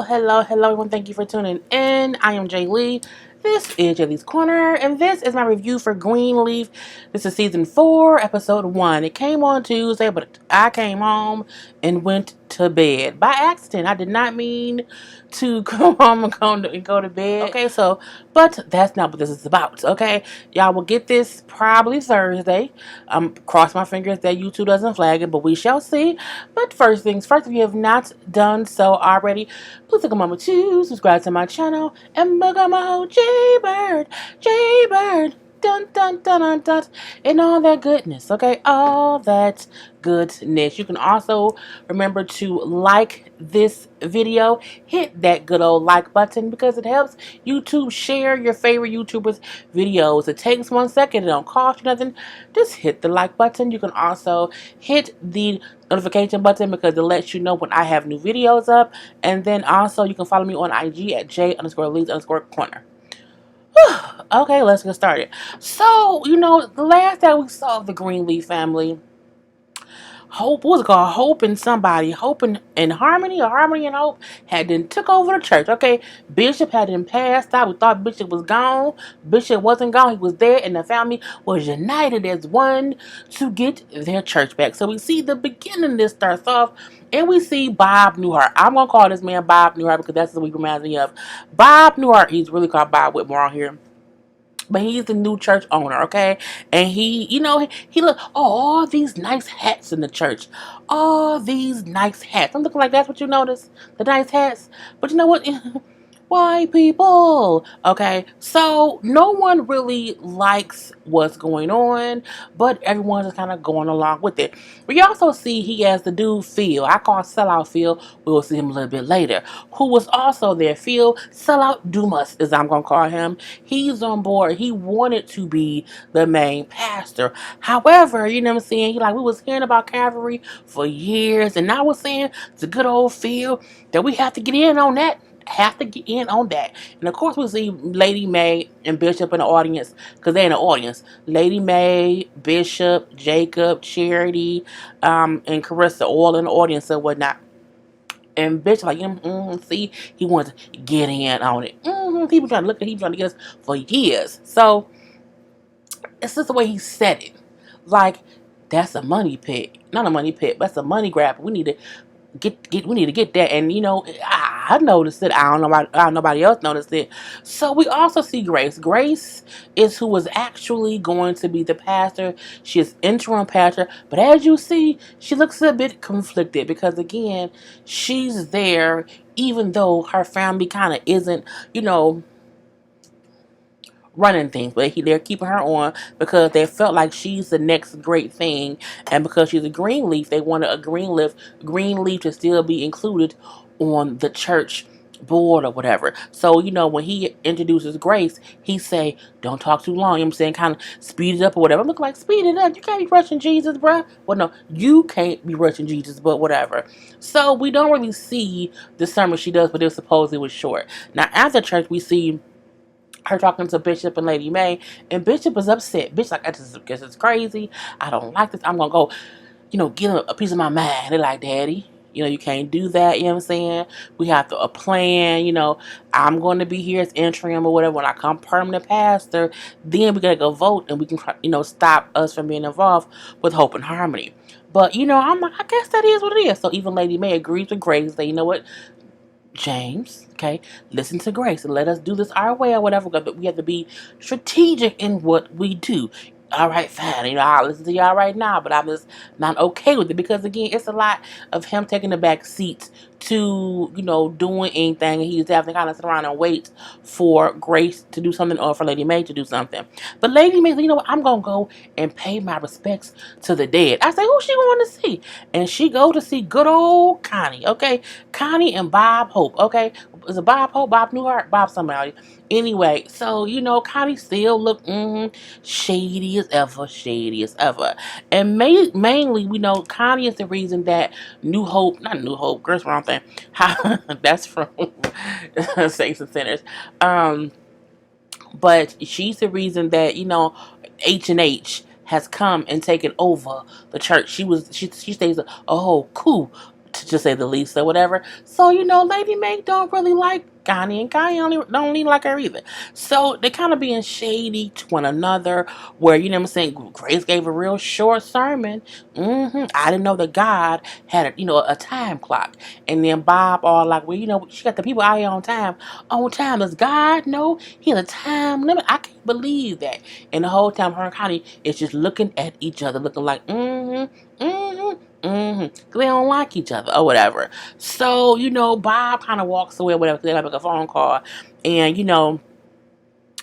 Hello, everyone. Thank you for tuning in. I am Jay Lee. This is JLeesCorner, and this is my review for Greenleaf. This is season 4, episode 1. It came on Tuesday, but I came home and went to bed by accident. I did not mean to come home and go to bed. Okay, but that's not what this is about. Okay, y'all will get this probably Thursday. Cross my fingers that YouTube doesn't flag it, but we shall see. But first things first, if you have not done so already, please take a moment to subscribe to my channel and become a whole JayBird, dun dun dun dun dun, and all that goodness. Okay, all that goodness. You can also remember to like this video, hit that good old like button because it helps YouTube share your favorite YouTubers videos. It takes 1 second, it don't cost you nothing. Just hit the like button. You can also hit the notification button because it lets you know when I have new videos up. And then also you can follow me on IG at J_Lees_Corner. Okay, let's get started. So, the last that we saw of the Greenleaf family, Hope, what was it called? Hope and somebody, Hope and Harmony, or Harmony and Hope, had then took over the church. Okay, Bishop had then passed out. We thought Bishop was gone. Bishop wasn't gone. He was there, and the family was united as one to get their church back. So we see the beginning of this starts off, and we see Bob Newhart. I'm gonna call this man Bob Newhart because that's what he reminds me of. Bob Newhart. He's really called Bob Whitmore on here. But he's the new church owner, okay? And he look, all these nice hats in the church. All these nice hats. I'm looking like that's what you notice? The nice hats? But you know what? White people. Okay, so no one really likes what's going on, but everyone's just kind of going along with it. We also see he has the dude Phil. I call sellout Phil. We will see him a little bit later. Who was also there? Phil, sellout Dumas, as I'm gonna call him. He's on board. He wanted to be the main pastor. However, you know what I'm saying? We was hearing about Calvary for years, and now we're saying to good old Phil that we have to get in on that. And of course we see Lady May and Bishop in the audience because they're in the audience. Lady May, Bishop, Jacob, Charity, and Karissa all in the audience and whatnot. And Bishop see, he wants to get in on it. People trying to get us for years. So it's just the way he said it. Like, that's a money pit. Not a money pit, but that's a money grab. We need to get that. And I noticed it. I don't know nobody else noticed it. So we also see Grace. Grace is who was actually going to be the pastor. She is interim pastor, but as you see, she looks a bit conflicted because again, she's there even though her family kind of isn't, running things, but they're keeping her on because they felt like she's the next great thing, and because she's a Greenleaf, they wanted a Greenleaf to still be included on the church board or whatever. So when he introduces Grace, he say, "Don't talk too long." I'm saying, kind of speed it up or whatever. I'm looking like, speed it up. You can't be rushing Jesus, bruh. Well, no, you can't be rushing Jesus, but whatever. So we don't really see the sermon she does, but it was supposedly was short. Now after church, we see her talking to Bishop and Lady May, and Bishop is upset. Bishop like, this is crazy. I don't like this. I'm gonna go, get a piece of my mind. They're like, Daddy, you can't do that. You know what I'm saying? We have to a plan. I'm going to be here as interim or whatever. When I come permanent pastor, then we gotta go vote, and we can, stop us from being involved with Hope and Harmony. But I'm like, I guess that is what it is. So even Lady May agrees with Grace that, you know what, James, okay, listen to Grace and let us do this our way or whatever, but we have to be strategic in what we do. All right, fine. I'll listen to y'all right now, but I'm just not okay with it because, again, it's a lot of him taking the back seat to, doing anything, and he's having to kind of sit around and wait for Grace to do something or for Lady May to do something. But Lady May, you know what? I'm going to go and pay my respects to the dead. I say, who's she going to see? And she go to see good old Connie, okay? Connie and Bob Hope, okay? Is it Bob Hope, Bob Newhart, Bob somebody? Anyway, so, Connie still look shady as ever. And mainly, we know Connie is the reason that not New Hope, girls, wrong thing. That's from Saints and Sinners. But she's the reason that, H&H has come and taken over the church. She stays, oh, cool. to say the least or whatever. So, Lady May don't really like Connie, and Connie don't really like her either. So they kind of being shady to one another, where, what I'm saying, Grace gave a real short sermon. I didn't know that God had a time clock. And then Bob all like, well, she got the people out here on time. On time. Does God know he has a time limit? I can't believe that. And the whole time her and Connie is just looking at each other, looking like, because they don't like each other or whatever. So, Bob kind of walks away or whatever, because they have like a phone call. And,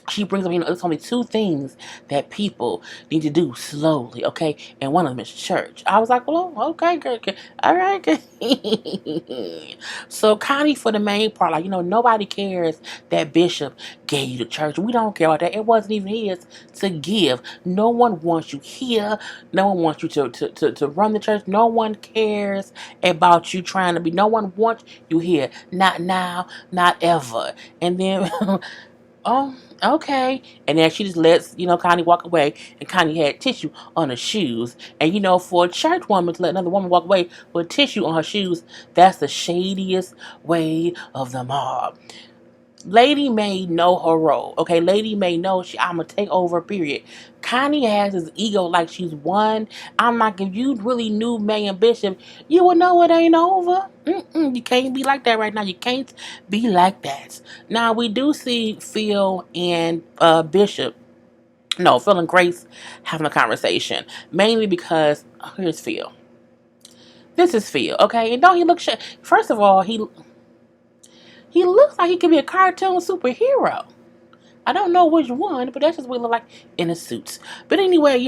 she brings up, there's only two things that people need to do slowly, okay? And one of them is church. I was like, well, okay, good. All right, good. So Connie, for the main part, like, nobody cares that Bishop gave you the church. We don't care about that. It wasn't even his to give. No one wants you here. No one wants you to run the church. No one cares about you trying to be. No one wants you here. Not now, not ever. And then... Oh, okay. And then she just lets, Connie walk away. And Connie had tissue on her shoes. And, for a church woman to let another woman walk away with tissue on her shoes, that's the shadiest way of them all. Lady May know her role. Okay, Lady May know I'm going to take over, period. Connie has his ego like she's won. I'm like, if you really knew May and Bishop, you would know it ain't over. You can't be like that right now. You can't be like that. Now, we do see Phil and Bishop. No, Phil and Grace having a conversation. Mainly because, here's Phil. This is Phil, okay? And don't he look... First of all, he looks like he could be a cartoon superhero. I don't know which one, but that's just what he look like in his suits. But anyway,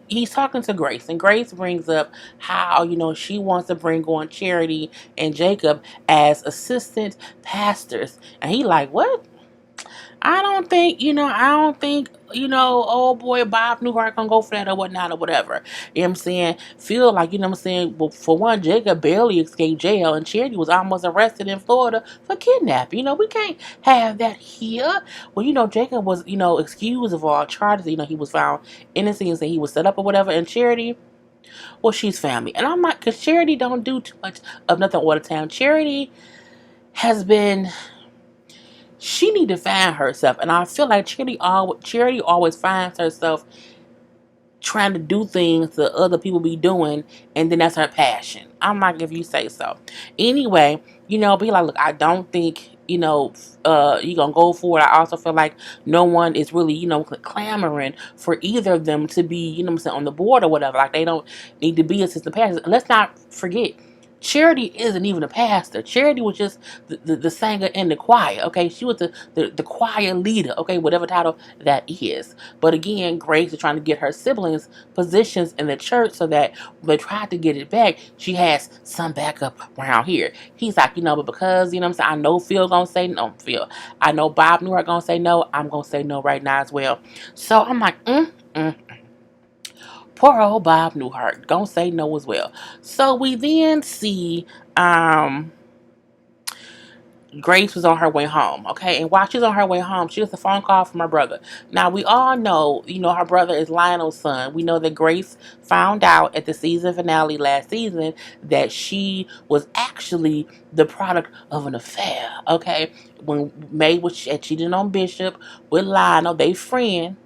he's talking to Grace, and Grace brings up how, she wants to bring on Charity and Jacob as assistant pastors. And he like, what? I don't think, old boy Bob Newhart gonna go for that or whatnot or whatever. You know what I'm saying? Feel like, well, for one, Jacob barely escaped jail, and Charity was almost arrested in Florida for kidnapping. We can't have that here. Well, Jacob was, excused of all charges. He was found innocent and he was set up or whatever. And Charity, well, she's family. And I'm like, because Charity don't do too much of nothing all the time. Charity has been... She need to find herself, and I feel like Charity always finds herself trying to do things that other people be doing, and then that's her passion. I'm like, if you say so. Anyway, be like, look, I don't think, you gonna go for it. I also feel like no one is really, clamoring for either of them to be, on the board or whatever. Like, they don't need to be assistant pastors. Let's not forget, Charity isn't even a pastor. Charity was just the singer in the choir, okay? She was the choir leader, okay? Whatever title that is. But again, Grace is trying to get her siblings positions in the church so that when they try to get it back, she has some backup around here. He's like, but because, I know Phil gonna say no, Phil. I know Bob Newhart gonna say no. I'm gonna say no right now as well. So I'm like, Poor old Bob Newhart. Don't say no as well. So we then see Grace was on her way home, okay? And while she's on her way home, she gets a phone call from her brother. Now, we all know, her brother is Lionel's son. We know that Grace found out at the season finale last season that she was actually the product of an affair, okay? When May was cheating on Bishop with Lionel, they friend.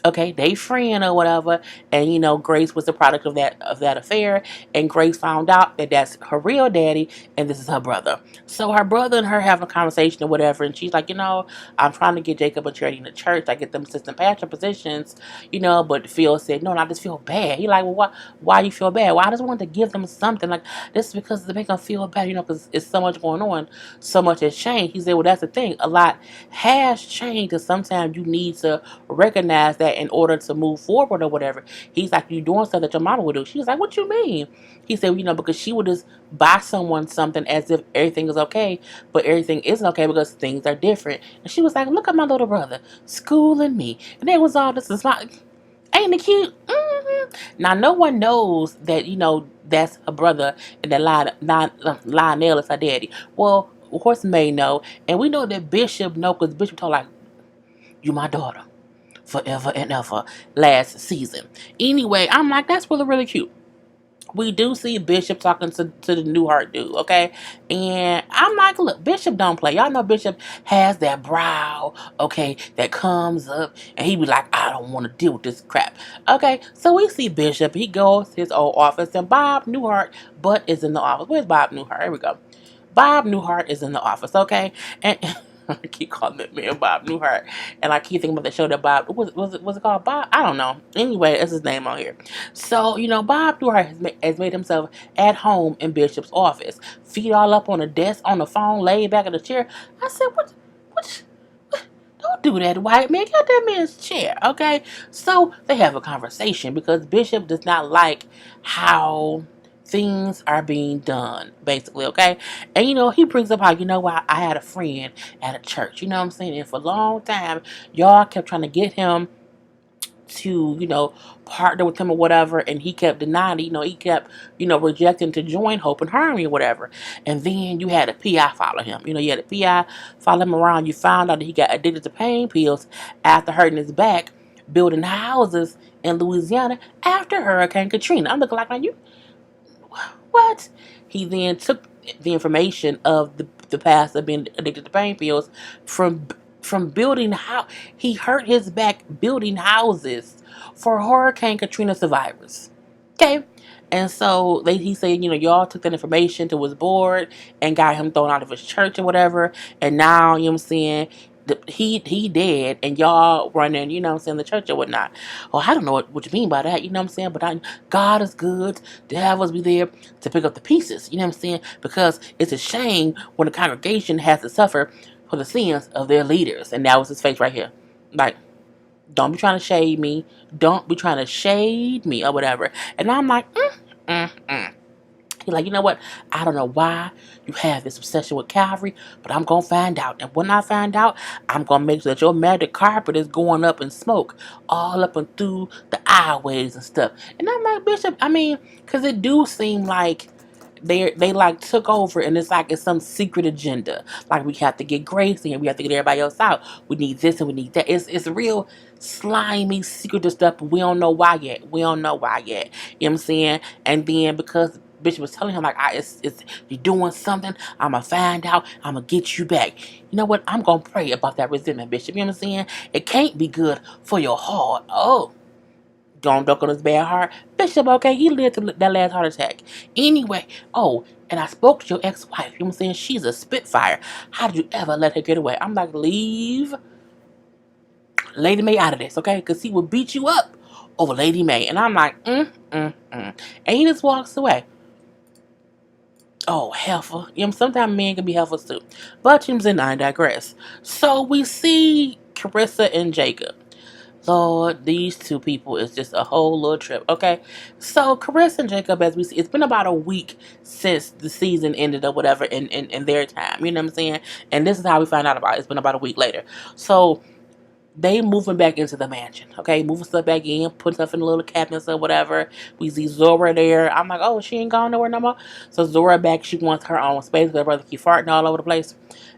Okay, they friend or whatever, and Grace was the product of that affair, and Grace found out that that's her real daddy, and this is her brother. So her brother and her having a conversation or whatever, and she's like, I'm trying to get Jacob and Charity in the church. I get them assistant pastor positions, but Phil said no, and I just feel bad. He like, well, why you feel bad? Well, I just wanted to give them something like this because to make them feel bad, because it's so much going on, so much has changed. He said, well, that's the thing, a lot has changed, and sometimes you need to recognize that in order to move forward or whatever. He's like, you doing stuff that your mama would do. She was like, what you mean? He said, because she would just buy someone something as if everything is okay, but everything isn't okay because things are different. And she was like, look at my little brother schooling me. And it was all this. Ain't it cute? Now, no one knows that, that's her brother and that Lionel is her daddy. Well, of course, May know. And we know that Bishop know because Bishop told like, you my daughter. Forever and ever last season. Anyway, I'm like, that's really, really cute. we do see Bishop talking to the Newhart dude, okay? And I'm like, look, Bishop don't play. Y'all know Bishop has that brow, okay, that comes up, and he be like, I don't want to deal with this crap. Okay, so we see Bishop. He goes to his old office, and Bob Newhart, but is in the office. Where's Bob Newhart? Here we go. Bob Newhart is in the office, okay? And I keep calling that man Bob Newhart. And I keep thinking about the show that Bob, was it called Bob? I don't know. Anyway, that's his name on here. So, Bob Newhart has made himself at home in Bishop's office. Feet all up on the desk, on the phone, laid back in the chair. I said, what, don't do that, white man. Get that man's chair, okay? So they have a conversation because Bishop does not like how things are being done, basically, okay? And he brings up how, I had a friend at a church, you know what I'm saying? And for a long time, y'all kept trying to get him to, partner with him or whatever, and he kept denying it. He kept, rejecting to join Hope and Harmony or whatever. And then you had a PI follow him. You had a PI follow him around. You found out that he got addicted to pain pills after hurting his back building houses in Louisiana after Hurricane Katrina. I'm looking like, man, you what? He then took the information of the past of being addicted to pain pills from building how he hurt his back building houses for Hurricane Katrina survivors. Okay. And so he said, y'all took that information to his board and got him thrown out of his church or whatever. And now, you know what I'm saying, he dead and y'all running, the church or whatnot. Well, I don't know what you mean by that, but God is good. The devils be there to pick up the pieces, because it's a shame when the congregation has to suffer for the sins of their leaders. And that was his face right here. Like, don't be trying to shade me. Don't be trying to shade me or whatever. And I'm like, He's like, you know what? I don't know why you have this obsession with Calvary, but I'm going to find out. And when I find out, I'm going to make sure that your magic carpet is going up in smoke all up and through the aisleways and stuff. And I'm like, Bishop, because it do seem like they like took over and it's like it's some secret agenda. Like we have to get Gracie and we have to get everybody else out. We need this and we need that. It's real slimy, secretive stuff, but we don't know why yet. We don't know why yet. You know what I'm saying? And then because Bishop was telling him like, it's you're doing something. I'ma find out. I'ma get you back. You know what? I'm gonna pray about that resentment, Bishop. You know what I'm saying? It can't be good for your heart. Oh, don't duck on his bad heart, Bishop. Okay, he lived through that last heart attack. Anyway, and I spoke to your ex-wife. You know what I'm saying? She's a spitfire. How did you ever let her get away? I'm like, leave Lady May out of this, okay? Because he will beat you up over Lady May. And I'm like, And he just walks away. Oh, helpful. Sometimes men can be helpful too. But I digress. So we see Karissa and Jacob. Lord, these two people is just a whole little trip, okay? So Karissa and Jacob, as we see, it's been about a week since the season ended or whatever in their time. You know what I'm saying? And this is how we find out about it. It's been about a week later. So they moving back into the mansion, okay? Moving stuff back in, putting stuff in the little cabinets or whatever. We see Zora there. I'm like, oh, she ain't going nowhere no more. So Zora back, she wants her own space because her brother keep farting all over the place.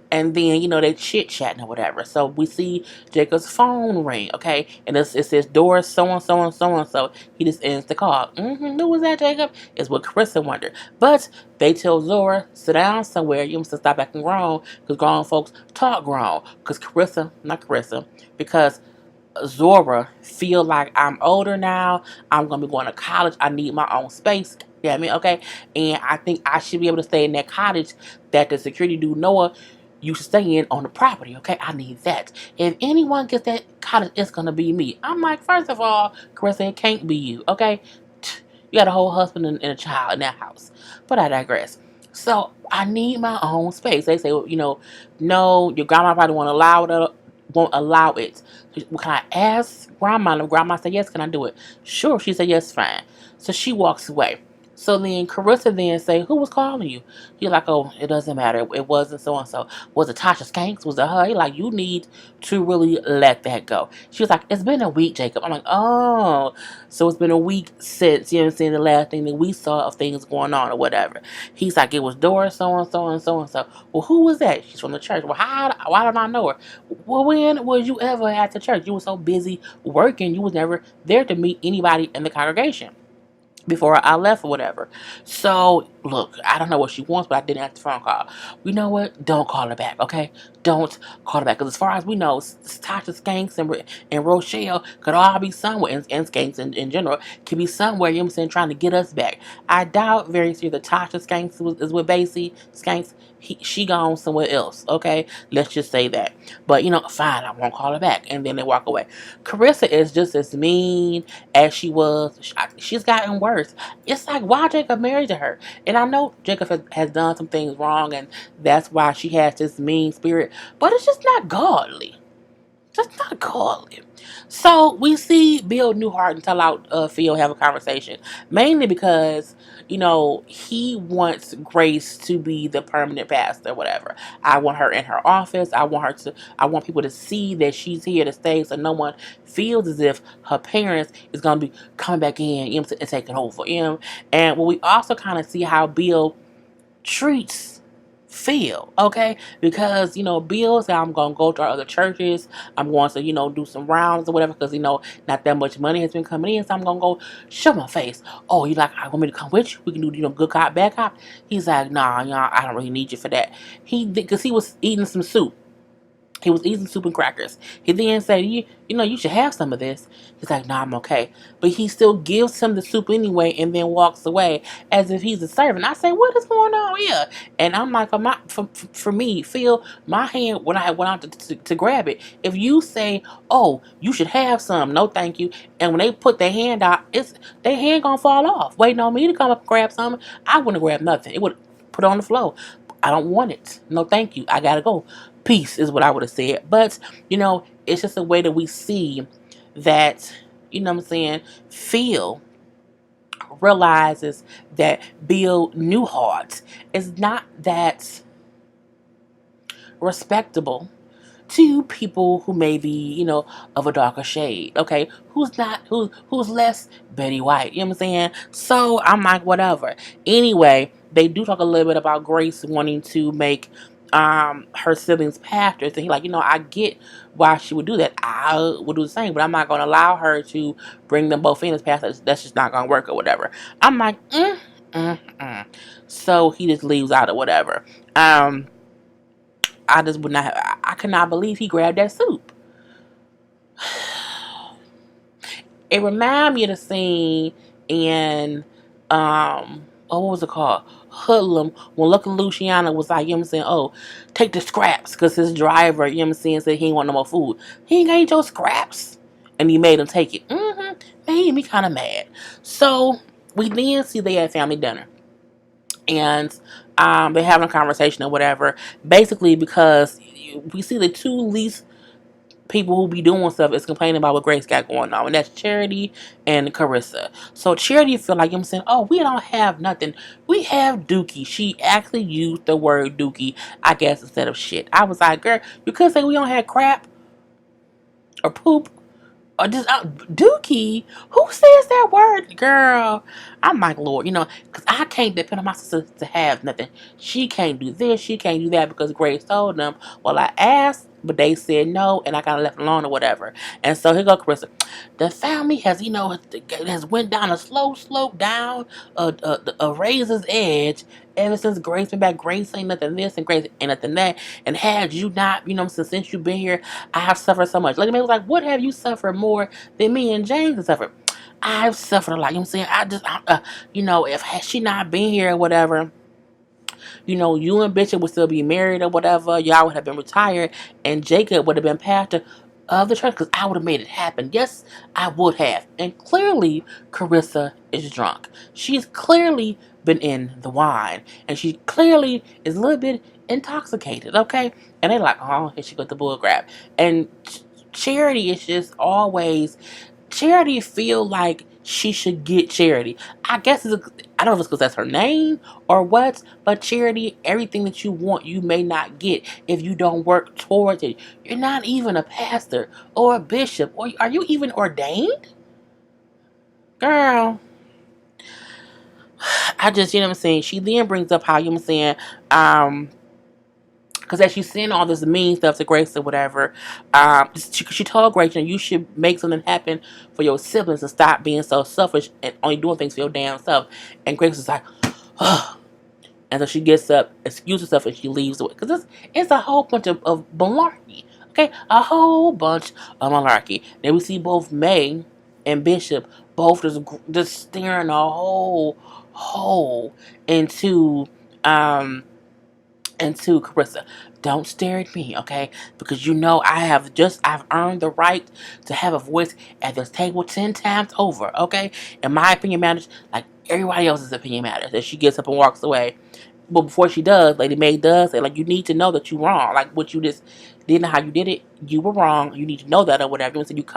And then, they chit-chatting or whatever. So we see Jacob's phone ring, okay? And it says, Doris, so-and-so and so-and-so. He just ends the call. Who was that, Jacob? Is what Karissa wondered. But they tell Zora, sit down somewhere. You must stop acting grown. Because grown folks talk grown. Because Zora feel like I'm older now. I'm going to be going to college. I need my own space. Damn it, okay? And I think I should be able to stay in that cottage that the security dude Noah you stay in on the property, okay? I need that. If anyone gets that cottage, it's gonna be me. I'm like, first of all, Karissa, it can't be you, okay? You got a whole husband and a child in that house. But I digress. So I need my own space. They say, well, no, your grandma probably won't allow it. Well, can I ask grandma? And grandma said, yes, can I do it? Sure. She said, yes, fine. So she walks away. So then Karissa then say, who was calling you? You're like, oh, it doesn't matter. It wasn't so-and-so. Was it Tasha Skanks? Was it her? You're like, you need to really let that go. She was like, it's been a week, Jacob. I'm like, oh. So it's been a week since, you know what I'm saying, the last thing that we saw of things going on or whatever. He's like, it was Doris, so-and-so and so-and-so. Well, who was that? She's from the church. Well, why don't I know her? Well, when was you ever at the church? You were so busy working, you was never there to meet anybody in the congregation. before I left or whatever. So, look, I don't know what she wants, but I didn't answer the phone call. You know what? Don't call her back, okay? Don't call her back. Because as far as we know, Tasha Skanks and Rochelle could all be somewhere, and Skanks in general, could be somewhere, you know what I'm saying, trying to get us back. I doubt very seriously that Tasha Skanks is with Basie Skanks. She gone somewhere else, okay? Let's just say that. But, fine, I won't call her back. And then they walk away. Carissa is just as mean as she was. She's gotten worse. It's like, why Jacob married to her? And I know Jacob has done some things wrong, and that's why she has this mean spirit, but it's just not godly. Just not godly. So we see Bill Newhart and tell out Phil have a conversation, mainly because he wants Grace to be the permanent pastor, whatever. I want her in her office. I want people to see that she's here to stay, so no one feels as if her parents is gonna be coming back in, and taking over, And we also kind of see how Bill treats Phil, okay? Because, Bill said, I'm going to go to our other churches. I'm going to, do some rounds or whatever because, not that much money has been coming in. So I'm going to go show my face. Oh, you like, I want me to come with you? We can do, good cop, bad cop. He's like, nah, I don't really need you for that. Because he was eating some soup. He was eating soup and crackers. He then said, you should have some of this. He's like, no, I'm okay. But he still gives him the soup anyway and then walks away as if he's a servant. I say, what is going on here? And I'm like, for me, Phil, my hand, when I went out to grab it, if you say, oh, you should have some, no thank you. And when they put their hand out, their hand gonna fall off. Waiting on me to come up and grab something. I wouldn't grab nothing. It would put it on the floor. I don't want it. No thank you. I gotta go. Peace is what I would have said. But, it's just a way that we see that, what I'm saying, Phil realizes that Bill Newhart is not that respectable to people who may be, of a darker shade, okay? Who's less Betty White, you know what I'm saying? So I'm like, whatever. Anyway, they do talk a little bit about Grace wanting to make her siblings pastors, and he like, I get why she would do that. I would do the same, but I'm not gonna allow her to bring them both in as pastors. That's just not gonna work or whatever. I'm like, So he just leaves out or whatever. I just would not. I cannot believe he grabbed that soup. It reminded me of the scene in what was it called? Hoodlum, when Lucky Luciano was like, you know what I'm saying, oh, take the scraps, because his driver, you know what I'm saying, said he ain't want no more food. He ain't got your scraps. And he made him take it. Made me kind of mad. So we then see they had family dinner. And they're having a conversation or whatever. Basically because we see the two least people who be doing stuff is complaining about what Grace got going on, and that's Charity and Karissa. So Charity feel like, I'm saying, oh, we don't have nothing. We have Dookie. She actually used the word Dookie, I guess, instead of shit. I was like, girl, you could say we don't have crap or poop. Or just Dookie, who says that word, girl? I'm like, Lord, because I can't depend on my sister to have nothing. She can't do this, she can't do that because Grace told them. Well, I asked, but they said no, and I got left alone or whatever. And so here go Carissa. The family has, has went down a slow slope down a razor's edge ever since Grace been back. Grace ain't nothing this and Grace ain't nothing that. And had you not, since you've been here, I have suffered so much. Lady Mae was like, what have you suffered more than me and James have suffered? I've suffered a lot. You know what I'm saying? If had she not been here or whatever, you and Bishop would still be married or whatever. Y'all would have been retired, and Jacob would have been pastor of the church because I would have made it happen. Yes, I would have. And clearly, Karissa is drunk. She's clearly been in the wine, and she clearly is a little bit intoxicated, okay? And they're like, oh, here she got the bull grab. And Charity is just always, Charity feel like she should get Charity. I guess I don't know if it's because that's her name or what, but Charity, everything that you want, you may not get if you don't work towards it. You're not even a pastor or a bishop, or are you even ordained? Girl, I just, you know what I'm saying? She then brings up how, you know what I'm saying, Because as she's saying all this mean stuff to Grace or whatever, she told Grace, you should make something happen for your siblings and stop being so selfish and only doing things for your damn self. And Grace is like, oh. And so she gets up, excuses herself, and she leaves away. Because it's a whole bunch of malarkey. Okay? A whole bunch of malarkey. Then we see both May and Bishop both just staring a hole into Karissa. Don't stare at me, okay? Because I've earned the right to have a voice at this table 10 times over, okay? And my opinion matters like everybody else's opinion matters. And she gets up and walks away. But before she does, Lady May does say, like, you need to know that you're wrong. Like, what you just didn't know how you did it, you were wrong. You need to know that or whatever. So you need to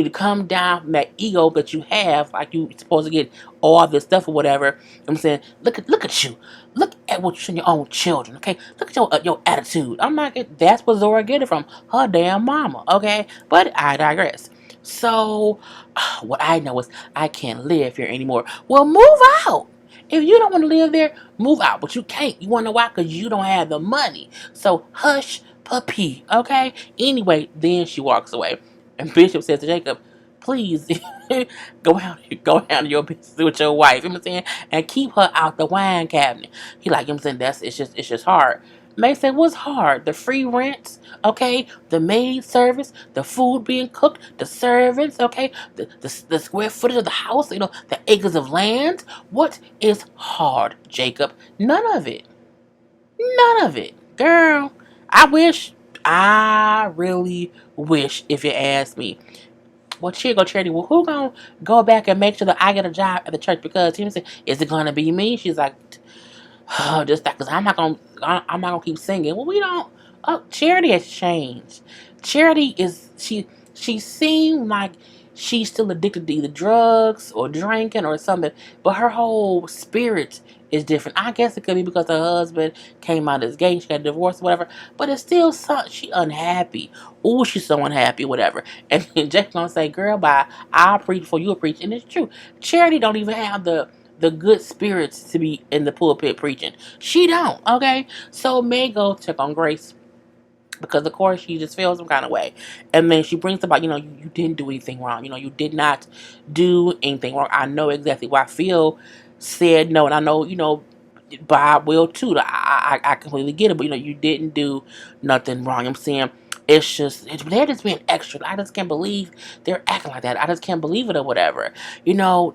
come down from that ego that you have, like you supposed to get all this stuff or whatever. I'm saying, look at you. Look at what you're showing your own children, okay? Look at your attitude. I'm like, that's where Zora get it from. Her damn mama, okay? But I digress. So, what I know is I can't live here anymore. Well, move out. If you don't want to live there, move out. But you can't. You want to know why? Because you don't have the money. So, hush, puppy, okay? Anyway, then she walks away. And Bishop says to Jacob, please, go out your business with your wife, you know what I'm saying? And keep her out the wine cabinet. He like, you know what I'm saying? It's just hard. May said, what's hard? The free rents, okay? The maid service, the food being cooked, the servants, okay? The square footage of the house, the acres of land. What is hard, Jacob? None of it. None of it. Girl, I really wish, if you ask me. Well, she go charity. Well, who gonna go back and make sure that I get a job at the church? Because he said, is it gonna be me? She's like, oh, just that, because I'm not gonna keep singing. Well, we don't. Oh, Charity has changed. Charity is she seemed like she's still addicted to either drugs or drinking or something, but her whole spirit is different. I guess it could be because her husband came out as gay, she got divorced, whatever. But it's still she unhappy. Ooh, she's so unhappy, whatever. And then Jack's gonna say, "Girl, bye. I'll preach before you preach," and it's true. Charity don't even have the good spirits to be in the pulpit preaching. She don't, okay? So May go check on Grace because, of course, she just feels some kind of way. And then she brings about, you didn't do anything wrong. You did not do anything wrong. I know exactly why Phil said no. And I know, Bob will too. I completely get it. But, you didn't do nothing wrong. I'm saying they're just being extra. I just can't believe they're acting like that. I just can't believe it or whatever.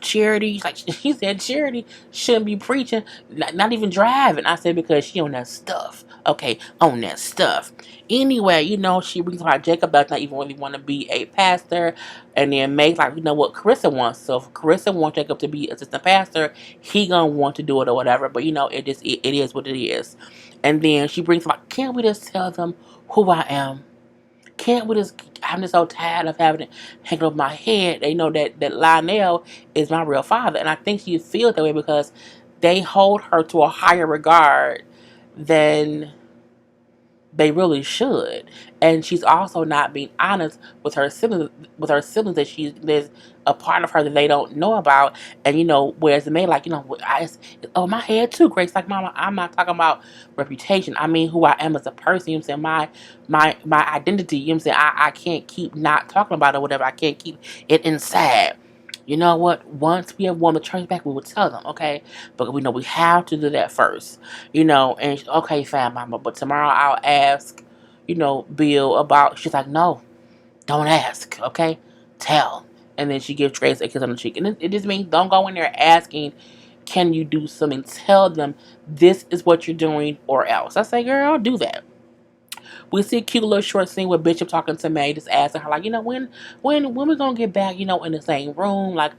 Charity, like she said, Charity shouldn't be preaching, not even driving. I said, because she on that stuff. Okay, on that stuff. Anyway, she brings about Jacob does not even really want to be a pastor. And then Meg's like, what Karissa wants. So if Karissa wants Jacob to be assistant pastor, he gonna want to do it or whatever. But it is what it is. And then she brings about, can't we just tell them who I am? Can't we just, I'm just so tired of having it hanging over my head. They know that Lionel is my real father. And I think she feels that way because they hold her to a higher regard than they really should. And she's also not being honest with her siblings, that there's a part of her that they don't know about. And whereas the man, like, it's over my head too, Grace. Like, mama, I'm not talking about reputation. I mean who I am as a person. You know what I'm saying? My identity, you know what I'm saying? I can't keep not talking about it or whatever. I can't keep it inside. You know what? Once we have won the church back, we will tell them, okay? But we know we have to do that first. And okay, fine, mama. But tomorrow I'll ask, Bill about. She's like, no, don't ask, okay? Tell. And then she gives Grace a kiss on the cheek. And it just means don't go in there asking, can you do something? Tell them this is what you're doing or else. I say, girl, I'll do that. We see a cute little short scene with Bishop talking to May, just asking her, like, when we gonna get back, in the same room, like,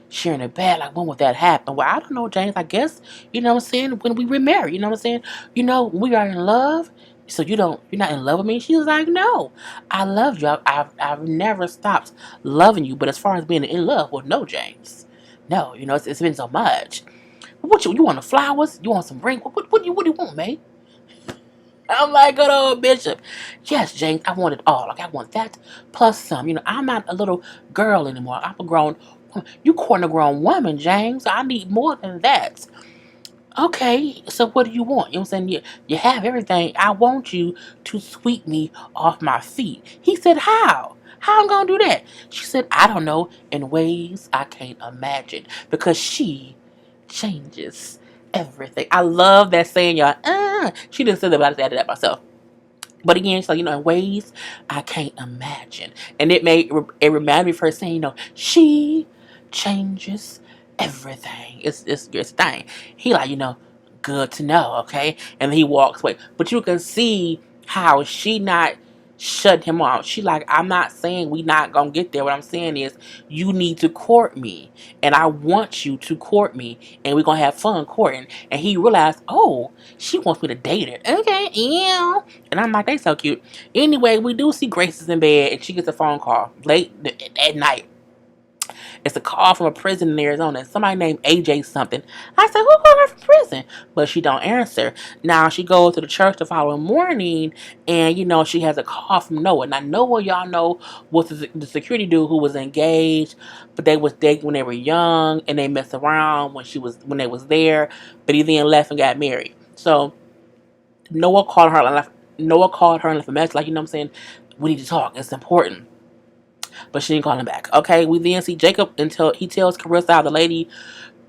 sharing a bed, like, when would that happen? Well, I don't know, James, I guess, what I'm saying, when we remarry, what I'm saying, we are in love, so you're not in love with me? She was like, no, I love you, I've never stopped loving you, but as far as being in love, well, no, James, no, it's been so much. What you want the flowers? You want some ring? What do you want, May? I'm like, good old Bishop. Yes, James, I want it all. Like, I want that plus some. I'm not a little girl anymore. I'm a grown woman. You courting a grown woman, James. I need more than that. Okay, so what do you want? You know what I'm saying? You have everything. I want you to sweep me off my feet. He said, how? How I'm gonna do that? She said, I don't know, in ways I can't imagine. Because she changes everything. I love that saying, y'all. She didn't say that, but I just added that myself. But again, so in ways I can't imagine, and it reminded me of her saying, she changes everything. It's a thing. He like, good to know, okay. And then he walks away, but you can see how she not shut him off. She like, I'm not saying we not gonna get there. What I'm saying is you need to court me, and I want you to court me, and we're gonna have fun courting. And he realized, oh, she wants me to date her. Okay, yeah. And I'm like, they so cute. Anyway, we do see Grace is in bed, and she gets a phone call late at night. It's a call from a prison in Arizona. Somebody named AJ something. I said, who called her from prison? But she don't answer. Now she goes to the church the following morning, and she has a call from Noah. Now Noah, y'all know, was the security dude who was engaged, but they was dating when they were young, and they messed around when they was there. But he then left and got married. So Noah called her. Noah called her and left a message, like, what I'm saying, we need to talk. It's important. But she didn't call him back. Okay, we then see Jacob until he tells Karissa how the lady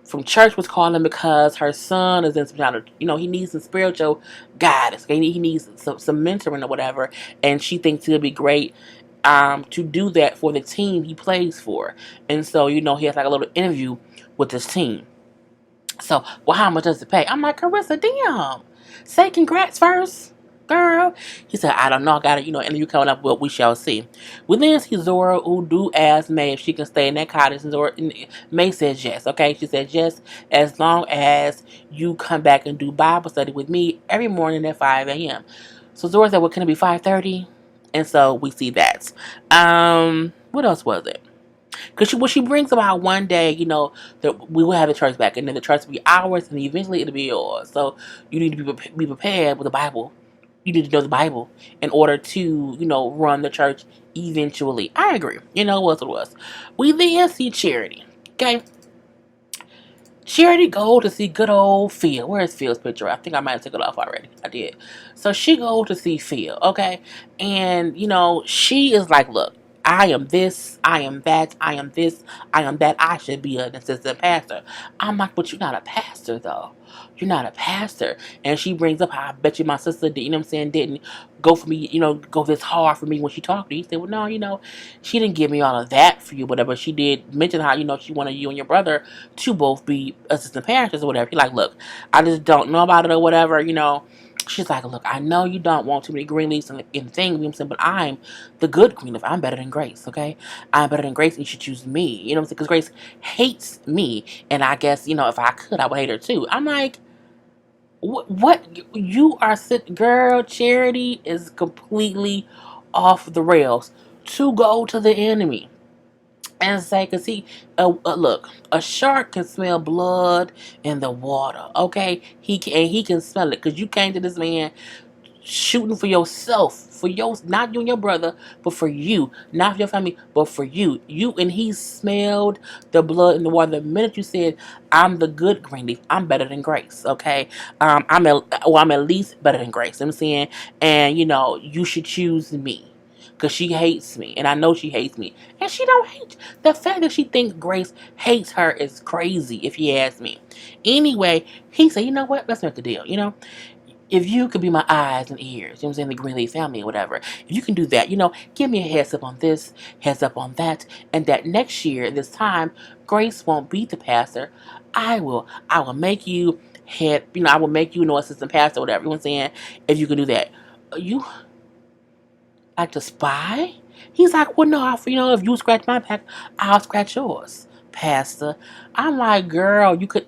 from church was calling because her son is in some kind of, he needs some spiritual guidance. Okay? He needs some mentoring or whatever. And she thinks it'll be great to do that for the team he plays for. And so, he has like a little interview with this team. So, well, how much does it pay? I'm like, Karissa, damn. Say congrats first, girl. He said, I don't know. I got it, interview coming up, but we shall see. We then see Zora, who do ask May if she can stay in that cottage. And May says yes, okay? She says yes, as long as you come back and do Bible study with me every morning at 5 a.m. So Zora said, well, can it be 5:30? And so we see that. What else was it? Because she brings about one day, that we will have the church back, and then the church will be ours, and eventually it'll be yours. So you need to be prepared with the Bible. You need to know the Bible in order to, run the church eventually. I agree. What it was. We then see Charity. Okay. Charity go to see good old Phil. Where's Phil's picture? I think I might have taken it off already. I did. So she go to see Phil, okay? And, she is like, look, I am this, I am that, I am this, I am that. I should be an assistant pastor. I'm like, but you're not a pastor, though. You're not a pastor. And she brings up how I bet you my sister, didn't go for me, go this hard for me when she talked to you. He said, well, no, she didn't give me all of that for you, whatever. She did mention how, she wanted you and your brother to both be assistant pastors or whatever. He like, look, I just don't know about it or whatever, She's like, look, I know you don't want too many Greenleafs in the thing, but I'm the good Greenleaf. I'm better than Grace, okay? I'm better than Grace, and you should choose me. You know what I'm saying? Because Grace hates me, and I guess, if I could, I would hate her too. I'm like, what you are girl. Charity is completely off the rails to go to the enemy and say, because look, a shark can smell blood in the water, okay? He can smell it, because you came to this man shooting for yourself, not you and your brother, but for you, not for your family, but for you. And he smelled the blood in the water the minute you said, I'm the good Greenleaf. I'm better than Grace, okay? I'm at least better than Grace. I'm saying, and you should choose me. Because she hates me. And I know she hates me. And she don't hate. The fact that she thinks Grace hates her is crazy, if you ask me. Anyway, he said, you know what? Let's make a deal, if you could be my eyes and ears, I'm saying, the Greenleaf family or whatever, if you can do that, give me a heads up on this, heads up on that, and that next year, this time, Grace won't be the pastor. I will make you head, I will make you assistant pastor or whatever, you know what I'm saying, if you can do that. You like to spy? He's like, well, no, if you scratch my back, I'll scratch yours, pastor. I'm like, girl, you could.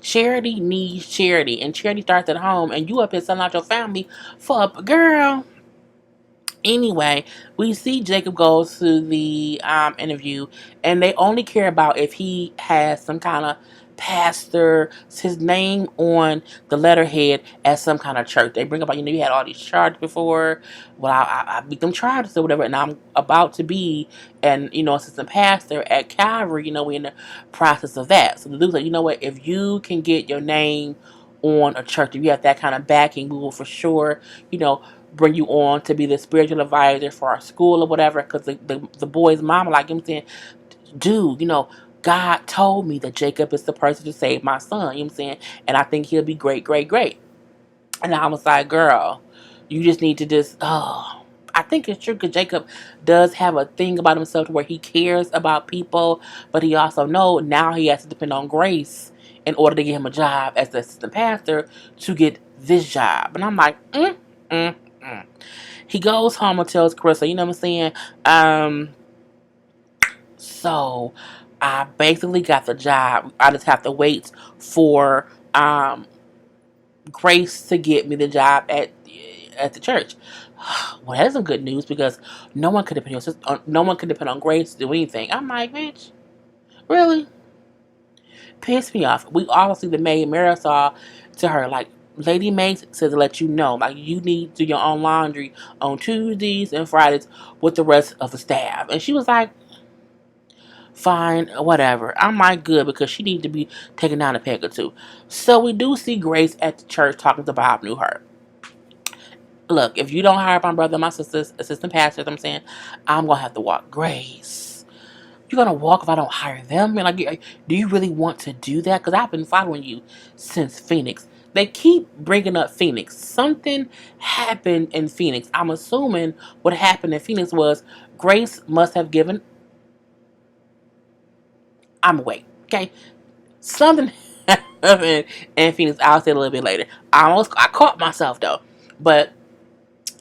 Charity needs charity, and charity starts at home, and you up here selling out your family for a girl. Anyway, we see Jacob goes to the interview, and they only care about if he has some kind of pastor, his name on the letterhead at some kind of church. They bring up, like, you had all these charges before. Well, I beat them charges or whatever, and I'm about to be assistant pastor at Calvary. We in the process of that. So the dude's like, you know what? If you can get your name on a church, if you have that kind of backing, we will for sure, bring you on to be the spiritual advisor for our school or whatever. Because the boy's mama, like him saying, dude, God told me that Jacob is the person to save my son, and I think he'll be great, great, great. And I was like, girl, you just need to I think it's true, because Jacob does have a thing about himself where he cares about people, but he also knows now he has to depend on grace in order to get him a job as the assistant pastor to get this job. And I'm like, mm. He goes home and tells Karissa, you know what I'm saying? So I basically got the job. I just have to wait for Grace to get me the job at the church. Well, that is some good news, because no one could depend on Grace to do anything. I'm like, bitch, really? Pissed me off. We also see the maid Marisol to her, like, Lady May says to let you know, like, you need to do your own laundry on Tuesdays and Fridays with the rest of the staff. And she was like, fine, whatever. I'm like, good, because she needs to be taken down a peg or two. So we do see Grace at the church talking to Bob Newhart. Look, if you don't hire my brother and my sister's assistant pastors, I'm saying, I'm going to have to walk. Grace, you're going to walk if I don't hire them? And like, do you really want to do that? Because I've been following you since Phoenix. They keep bringing up Phoenix. Something happened in Phoenix. I'm assuming what happened in Phoenix was Grace must have given... I'm awake, okay? Something happened in Phoenix. I'll say it a little bit later. I caught myself, though. But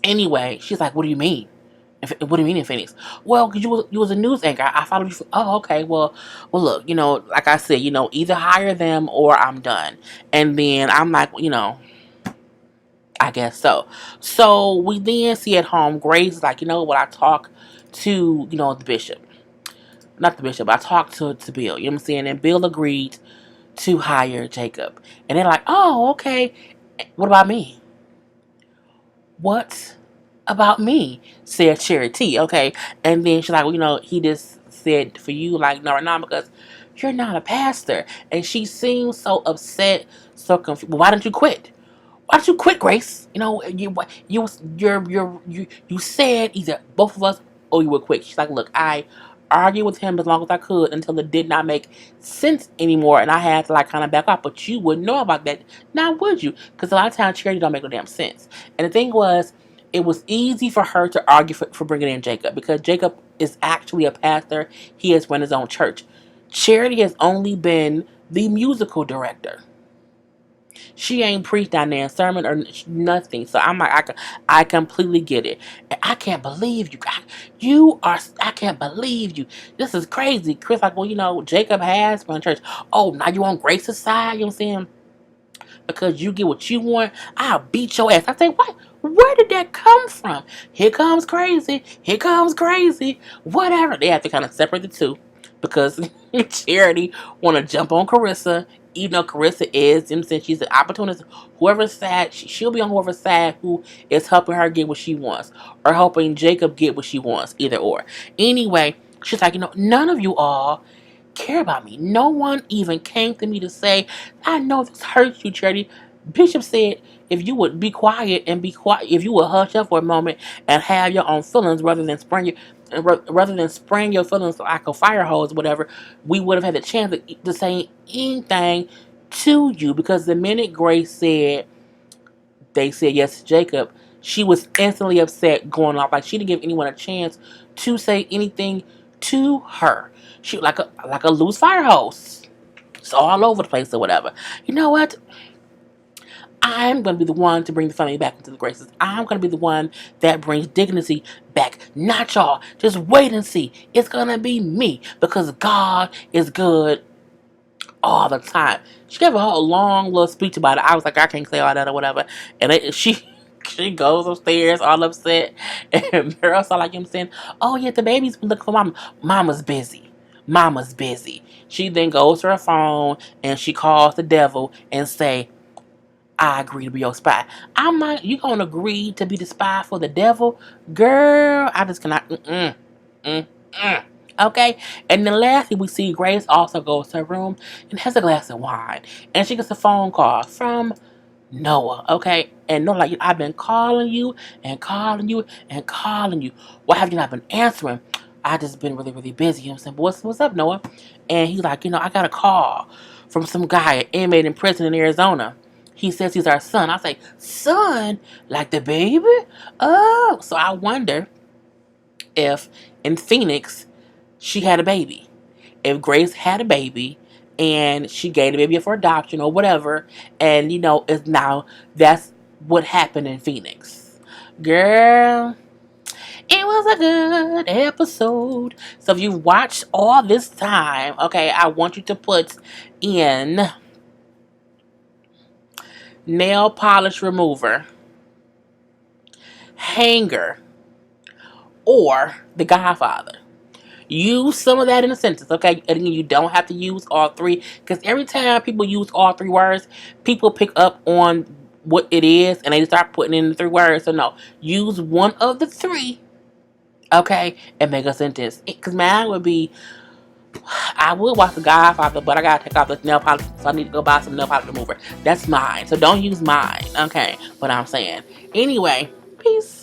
anyway, she's like, what do you mean? What do you mean in Phoenix? Well, because you was a news anchor. I followed you. Oh, okay. Well, look, like I said, either hire them or I'm done. And then I'm like, I guess so. So we then see at home, Grace is like, I talked to, the bishop. Not the bishop, but I talked to Bill. You know what I'm saying? And Bill agreed to hire Jacob. And they're like, oh, okay. What about me? What about me? Said Charity, okay? And then she's like, well, he just said for you, like, no, right now, because you're not a pastor. And she seems so upset, so confused. Well, why didn't you quit? Why don't you quit, Grace? You said either both of us or you would quit. She's like, look, I argued with him as long as I could until it did not make sense anymore, and I had to kind of back off. But you wouldn't know about that, now would you? Because a lot of times charity don't make no damn sense. And the thing was, it was easy for her to argue for bringing in Jacob, because Jacob is actually a pastor. He has run his own church. Charity has only been the musical director. She ain't preached down there in sermon or nothing. So I'm like, I completely get it. And I can't believe you. I can't believe you. This is crazy. Chris, like, well, Jacob has run church. Oh, now you on Grace's side? You know what I'm saying? Because you get what you want, I'll beat your ass. I say, what? Where did that come from? Here comes crazy. Here comes crazy. Whatever. They have to kind of separate the two, because Charity want to jump on Karissa, even though Karissa is, since she's an opportunist. Whoever's side, she'll be on whoever's side who is helping her get what she wants, or helping Jacob get what she wants, either or. Anyway, she's like, none of you all care about me. No one even came to me to say, I know this hurts you, Charity. Bishop said, if you would be quiet, if you would hush up for a moment and have your own feelings rather than spraying your feelings like a fire hose, whatever, we would have had the chance to say anything to you. Because the minute Grace said, they said yes to Jacob, she was instantly upset, going off. Like, she didn't give anyone a chance to say anything to her. She like a loose fire hose. It's all over the place or whatever. You know what? I'm going to be the one to bring the family back into the graces. I'm going to be the one that brings dignity back. Not y'all. Just wait and see. It's going to be me, because God is good all the time. She gave a whole long little speech about it. I was like, I can't say all that or whatever. And she goes upstairs all upset. And Meryl saw, like, I'm saying, oh yeah, the baby's looking for mama. Mama's busy. Mama's busy. She then goes to her phone and she calls the devil and say, I agree to be your spy. I'm like, you gonna agree to be the spy for the devil? Girl, I just cannot. Okay? And then lastly, we see Grace also goes to her room and has a glass of wine. And she gets a phone call from Noah, okay? And Noah, like, I've been calling you and calling you and calling you. Why have you not been answering? I just been really, really busy. You know what I'm saying? But what's up, Noah? And he's like, I got a call from some guy, an inmate in prison in Arizona. He says he's our son. I say, son? Like the baby? Oh. So I wonder if in Phoenix she had a baby. If Grace had a baby and she gave the baby up for adoption or whatever, and is now that's what happened in Phoenix. Girl, it was a good episode. So if you've watched all this time, okay, I want you to put in nail polish remover, hanger, or The Godfather. Use some of that in a sentence, okay? And you don't have to use all three, because every time people use all three words, people pick up on what it is and they start putting in the three words. So no, use one of the three, okay, and make a sentence. Because mine would be, I would watch The Godfather, but I gotta take off the nail polish, so I need to go buy some nail polish remover. That's mine, so don't use mine, okay? But I'm saying, anyway, peace.